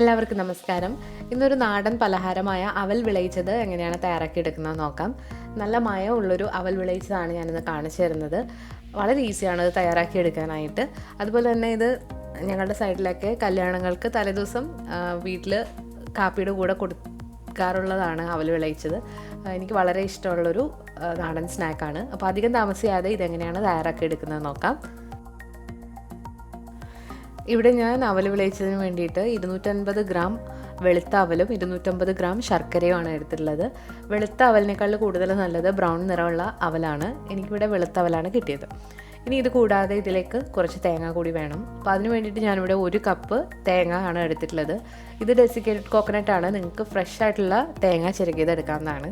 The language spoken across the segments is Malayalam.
എല്ലാവർക്കും നമസ്കാരം. ഇന്നൊരു നാടൻ പലഹാരമായ അവൽ വിളയിച്ചത് എങ്ങനെയാണ് തയ്യാറാക്കിയെടുക്കുന്നത് നോക്കാം. നല്ല മയമുള്ളൊരു അവൽ വിളയിച്ചതാണ് ഞാനിന്ന് കാണിച്ചു തരുന്നത്. വളരെ ഈസിയാണ് ഇത് തയ്യാറാക്കിയെടുക്കാനായിട്ട്. അതുപോലെ തന്നെ ഇത് ഞങ്ങളുടെ സൈഡിലൊക്കെ കല്യാണങ്ങൾക്ക് തലേദിവസം വീട്ടിൽ കാപ്പിയുടെ കൂടെ കൊടുക്കാറുള്ളതാണ് അവൽ വിളയിച്ചത്. എനിക്ക് വളരെ ഇഷ്ടമുള്ളൊരു നാടൻ സ്നാക്കാണ്. അപ്പോൾ അധികം താമസിയാതെ ഇതെങ്ങനെയാണ് തയ്യാറാക്കിയെടുക്കുന്നത് നോക്കാം. ഇവിടെ ഞാൻ അവൽ വിളയിച്ചതിന് വേണ്ടിയിട്ട് 250 ഗ്രാം വെളുത്ത അവലും 250 ഗ്രാം ശർക്കരയുമാണ് എടുത്തിട്ടുള്ളത്. വെളുത്ത അവലിനേക്കാൾ കൂടുതൽ നല്ലത് ബ്രൗൺ നിറമുള്ള അവലാണ്. എനിക്കിവിടെ വെളുത്ത അവലാണ് കിട്ടിയത്. ഇനി ഇത് കൂടാതെ ഇതിലേക്ക് കുറച്ച് തേങ്ങ കൂടി വേണം. അപ്പോൾ അതിന് വേണ്ടിയിട്ട് ഞാനിവിടെ 1 കപ്പ് തേങ്ങ ആണ് എടുത്തിട്ടുള്ളത്. ഇത് ഡെസിക്കേറ്റഡ് കോക്കനട്ട് ആണ്. നിങ്ങൾക്ക് ഫ്രഷ് ആയിട്ടുള്ള തേങ്ങ ചിരകിയത് എടുക്കാവുന്നതാണ്.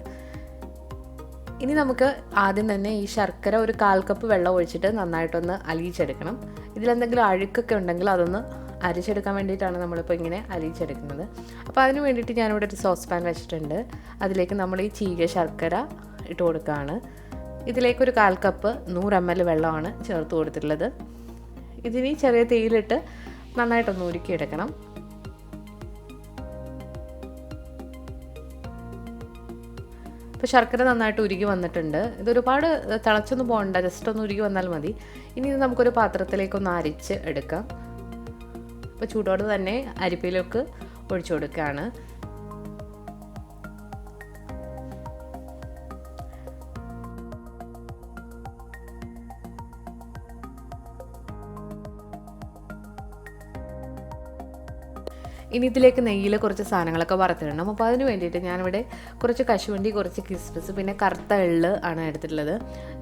ഇനി നമുക്ക് ആദ്യം തന്നെ ഈ ശർക്കര ഒരു 1/4 കപ്പ് വെള്ളം ഒഴിച്ചിട്ട് നന്നായിട്ടൊന്ന് അലിയിച്ചെടുക്കണം. ഇതിലെന്തെങ്കിലും അഴുക്കൊക്കെ ഉണ്ടെങ്കിൽ അതൊന്ന് അരിച്ചെടുക്കാൻ വേണ്ടിയിട്ടാണ് നമ്മളിപ്പോൾ ഇങ്ങനെ അലിയിച്ചെടുക്കുന്നത്. അപ്പോൾ അതിന് വേണ്ടിയിട്ട് ഞാനിവിടെ ഒരു സോസ് പാൻ വെച്ചിട്ടുണ്ട്. അതിലേക്ക് നമ്മൾ ഈ ചീകിയ ശർക്കര ഇട്ട് കൊടുക്കുകയാണ്. ഇതിലേക്കൊരു 1/4 കപ്പ് 100 ml വെള്ളമാണ് ചേർത്ത് കൊടുത്തിട്ടുള്ളത്. ഇതിനി ചെറിയ തീയിലിട്ട് നന്നായിട്ടൊന്ന് ഉരുക്കിയെടുക്കണം. ഇപ്പോൾ ശർക്കര നന്നായിട്ട് ഉരുകി വന്നിട്ടുണ്ട്. ഇതൊരുപാട് തിളച്ചൊന്നും പോകണ്ട, ജസ്റ്റ് ഒന്ന് ഉരുകി വന്നാൽ മതി. ഇനി ഇത് നമുക്കൊരു പാത്രത്തിലേക്കൊന്ന് അരിച്ച് എടുക്കാം. അപ്പോൾ ചൂടോടെ തന്നെ അരിപ്പയിലേക്ക് ഒഴിച്ചു കൊടുക്കുകയാണ്. ഇനി ഇതിലേക്ക് നെയ്യിൽ കുറച്ച് സാധനങ്ങളൊക്കെ വറുത്തിടണം. അപ്പോൾ അതിന് വേണ്ടിയിട്ട് ഞാനിവിടെ കുറച്ച് കശുവണ്ടി, കുറച്ച് കിസ്മിസ്, പിന്നെ കറുത്ത എള്ള് ആണ് എടുത്തിട്ടുള്ളത്.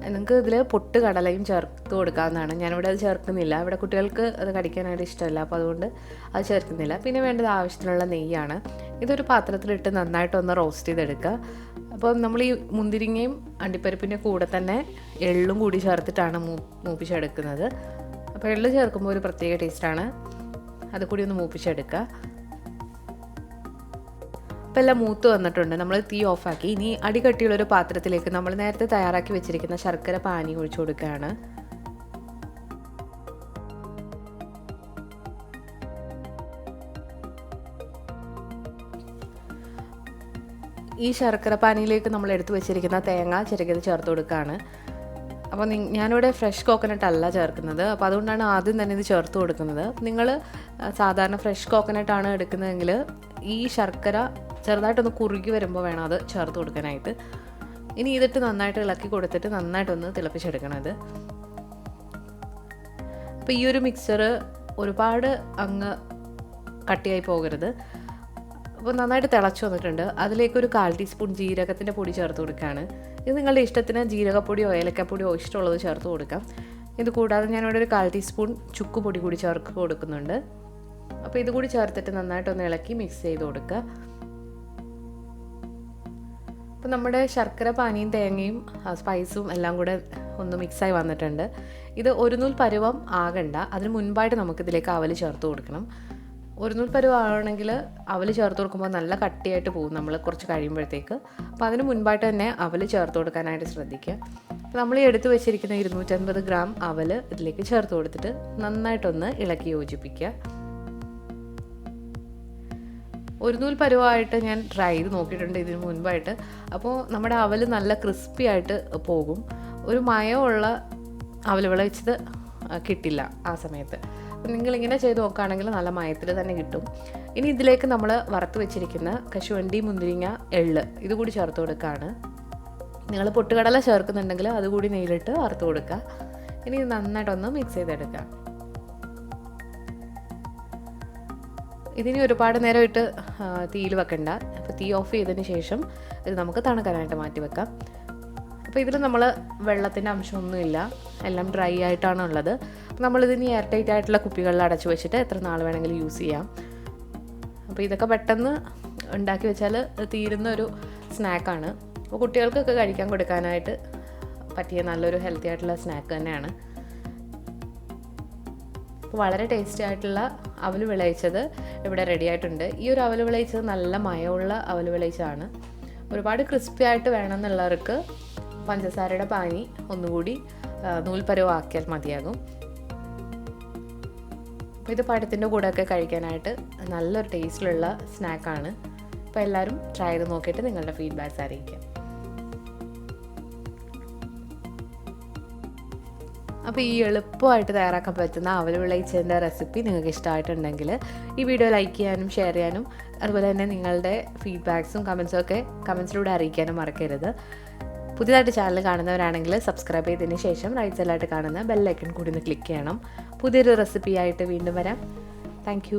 നിങ്ങൾക്ക് ഇതിൽ പൊട്ട് കടലയും ചേർത്ത് കൊടുക്കാവുന്നതാണ്. ഞാനിവിടെ അത് ചേർക്കുന്നില്ല. ഇവിടെ കുട്ടികൾക്ക് അത് കടിക്കാനായിട്ട് ഇഷ്ടമല്ല, അപ്പോൾ അതുകൊണ്ട് അത് ചേർക്കുന്നില്ല. പിന്നെ വേണ്ടത് ആവശ്യത്തിനുള്ള നെയ്യാണ്. ഇതൊരു പാത്രത്തിലിട്ട് നന്നായിട്ടൊന്ന് റോസ്റ്റ് ചെയ്തെടുക്കുക. അപ്പോൾ നമ്മൾ ഈ മുന്തിരിങ്ങയും അണ്ടിപ്പരിപ്പിൻ്റെ കൂടെ തന്നെ എള്ളും കൂടി ചേർത്തിട്ടാണ് മൂപ്പിച്ചെടുക്കുന്നത്. അപ്പോൾ എള്ള് ചേർക്കുമ്പോൾ ഒരു പ്രത്യേക ടേസ്റ്റാണ്. അത് കൂടി ഒന്ന് മൂപ്പിച്ചെടുക്കുക. അപ്പോൾ എല്ലാം മൂത്ത് വന്നിട്ടുണ്ട്. നമ്മൾ തീ ഓഫാക്കി ഇനി അടികട്ടിയുള്ളൊരു പാത്രത്തിലേക്ക് നമ്മൾ നേരത്തെ തയ്യാറാക്കി വെച്ചിരിക്കുന്ന ശർക്കര പാനി ഒഴിച്ചു കൊടുക്കുകയാണ്. ഈ ശർക്കര പാനിയിലേക്ക് നമ്മൾ എടുത്തു വെച്ചിരിക്കുന്ന തേങ്ങ ചിരകിയത് ചേർത്ത് കൊടുക്കുകയാണ്. അപ്പോൾ ഞാനിവിടെ ഫ്രഷ് കോക്കനട്ട് അല്ല ചേർക്കുന്നത്, അപ്പോൾ അതുകൊണ്ടാണ് ആദ്യം തന്നെ ഇത് ചേർത്ത് കൊടുക്കുന്നത്. നിങ്ങൾ സാധാരണ ഫ്രഷ് കോക്കനട്ടാണ് എടുക്കുന്നതെങ്കിൽ ഈ ശർക്കര ചെറുതായിട്ടൊന്ന് കുറുകി വരുമ്പോൾ വേണം അത് ചേർത്ത് കൊടുക്കാനായിട്ട്. ഇനി ഇതിട്ട് നന്നായിട്ട് ഇളക്കി കൊടുത്തിട്ട് നന്നായിട്ടൊന്ന് തിളപ്പിച്ചെടുക്കണം ഇത്. അപ്പോൾ ഈ ഒരു മിക്സർ ഒരുപാട് അങ്ങ് കട്ടിയായി പോകരുത്. അപ്പോൾ നന്നായിട്ട് തിളച്ച് വന്നിട്ടുണ്ട്. അതിലേക്കൊരു 1/4 ടീസ്പൂൺ ജീരകത്തിൻ്റെ പൊടി ചേർത്ത് കൊടുക്കുകയാണ്. ഇത് നിങ്ങളുടെ ഇഷ്ടത്തിന് ജീരകപ്പൊടിയോ ഏലക്കപ്പൊടിയോ ഇഷ്ടമുള്ളത് ചേർത്ത് കൊടുക്കാം. ഇത് കൂടാതെ ഞാനിവിടെ ഒരു 1/4 ടീസ്പൂൺ ചുക്ക് പൊടി കൂടി ചേർത്ത് കൊടുക്കുന്നുണ്ട്. അപ്പോൾ ഇത് കൂടി ചേർത്തിട്ട് നന്നായിട്ടൊന്ന് ഇളക്കി മിക്സ് ചെയ്ത് കൊടുക്കുക. അപ്പോൾ നമ്മുടെ ശർക്കര പാനിയും തേങ്ങയും സ്പൈസും എല്ലാം കൂടെ ഒന്ന് മിക്സായി വന്നിട്ടുണ്ട്. ഇത് ഒരു നൂൽ പരുവം ആകണ്ട, അതിന് മുൻപായിട്ട് നമുക്കിതിലേക്ക് അവൽ ചേർത്ത് കൊടുക്കണം. ഒരു നൂൽ പരുവാണെങ്കിൽ അവൽ ചേർത്ത് കൊടുക്കുമ്പോൾ നല്ല കട്ടിയായിട്ട് പോകും നമ്മൾ കുറച്ച് കഴിയുമ്പോഴത്തേക്ക്. അപ്പോൾ അതിന് മുൻപായിട്ട് തന്നെ അവൽ ചേർത്ത് കൊടുക്കാനായിട്ട് ശ്രദ്ധിക്കുക. അപ്പോൾ നമ്മൾ ഈ എടുത്ത് വെച്ചിരിക്കുന്ന 250 ഗ്രാം അവൽ ഇതിലേക്ക് ചേർത്ത് കൊടുത്തിട്ട് നന്നായിട്ടൊന്ന് ഇളക്കി യോജിപ്പിക്കുക. ഒരു നൂൽ പരുവായിട്ട് ഞാൻ ട്രൈ ചെയ്ത് നോക്കിയിട്ടുണ്ട് ഇതിന് മുൻപായിട്ട്. അപ്പോൾ നമ്മുടെ അവൽ നല്ല ക്രിസ്പി ആയിട്ട് പോകും. ഒരു മയമുള്ള അവൽ വിളയിച്ചത് കിട്ടില്ല ആ സമയത്ത്. നിങ്ങളിങ്ങനെ ചെയ്ത് നോക്കുകയാണെങ്കിൽ നല്ല മയത്തിൽ തന്നെ കിട്ടും. ഇനി ഇതിലേക്ക് നമ്മൾ വറുത്ത് വെച്ചിരിക്കുന്ന കശുവണ്ടി, മുന്തിരിങ്ങ, എള്ള് ഇതുകൂടി ചേർത്ത് കൊടുക്കുകയാണ്. നിങ്ങൾ പൊട്ടുകടല ചേർക്കുന്നുണ്ടെങ്കിൽ അതുകൂടി നെയ്യിലിട്ട് വറുത്ത് കൊടുക്കുക. ഇനി ഇത് നന്നായിട്ടൊന്ന് മിക്സ് ചെയ്തെടുക്കുക. ഇതിനി ഒരുപാട് നേരം ഇട്ട് തീയിൽ വെക്കണ്ട. അപ്പോൾ തീ ഓഫ് ചെയ്തതിന് ശേഷം ഇത് നമുക്ക് തണുക്കാനായിട്ട് മാറ്റി വെക്കാം. അപ്പോൾ ഇതിൽ നമ്മൾ വെള്ളത്തിൻ്റെ അംശമൊന്നുമില്ല, എല്ലാം ഡ്രൈ ആയിട്ടാണ് ഉള്ളത്. അപ്പോൾ നമ്മളിതിന് എയർ ടൈറ്റ് ആയിട്ടുള്ള കുപ്പികളിൽ അടച്ചു വെച്ചിട്ട് എത്ര നാൾ വേണമെങ്കിലും യൂസ് ചെയ്യാം. അപ്പോൾ ഇതൊക്കെ പെട്ടെന്ന് ഉണ്ടാക്കി വെച്ചാൽ തീരുന്ന ഒരു സ്നാക്കാണ്. അപ്പോൾ കുട്ടികൾക്കൊക്കെ കഴിക്കാൻ കൊടുക്കാനായിട്ട് പറ്റിയ നല്ലൊരു ഹെൽത്തി ആയിട്ടുള്ള സ്നാക്ക് തന്നെയാണ്. അപ്പോൾ വളരെ ടേസ്റ്റി ആയിട്ടുള്ള അവൽ വിളയിച്ചത് ഇവിടെ റെഡി ആയിട്ടുണ്ട്. ഈ ഒരു അവൽ വിളയിച്ചത് നല്ല മയമുള്ള അവൽ വിളയിച്ചതാണ്. ഒരുപാട് ക്രിസ്പി ആയിട്ട് വേണമെന്നുള്ളവർക്ക് പഞ്ചസാരയുടെ പാനി ഒന്നുകൂടി നൂൽപ്പരുവാക്കിയാൽ മതിയാകും. അപ്പോൾ ഇത് പഴത്തിൻ്റെ കൂടെയൊക്കെ കഴിക്കാനായിട്ട് നല്ലൊരു ടേസ്റ്റിലുള്ള സ്നാക്കാണ്. അപ്പോൾ എല്ലാവരും ട്രൈ ചെയ്ത് നോക്കിയിട്ട് നിങ്ങളുടെ ഫീഡ്ബാക്ക്സ് അറിയിക്കാം. അപ്പോൾ ഈ എളുപ്പമായിട്ട് തയ്യാറാക്കാൻ പറ്റുന്ന അവൽ വിളയിച്ചതിൻ്റെ റെസിപ്പി നിങ്ങൾക്ക് ഇഷ്ടമായിട്ടുണ്ടെങ്കിൽ ഈ വീഡിയോ ലൈക്ക് ചെയ്യാനും ഷെയർ ചെയ്യാനും അതുപോലെ തന്നെ നിങ്ങളുടെ ഫീഡ്ബാക്സും കമൻസും ഒക്കെ കമൻസിലൂടെ അറിയിക്കാനും മറക്കരുത്. പുതിയതായിട്ട് ചാനൽ കാണുന്നവരാണെങ്കിൽ സബ്സ്ക്രൈബ് ചെയ്തതിന് ശേഷം റൈറ്റ് സൈഡിലായിട്ട് കാണുന്ന ബെൽ ഐക്കൺ കൂടി ഒന്ന് ക്ലിക്ക് ചെയ്യണം. പുതിയൊരു റെസിപ്പിയായിട്ട് വീണ്ടും വരാം. താങ്ക്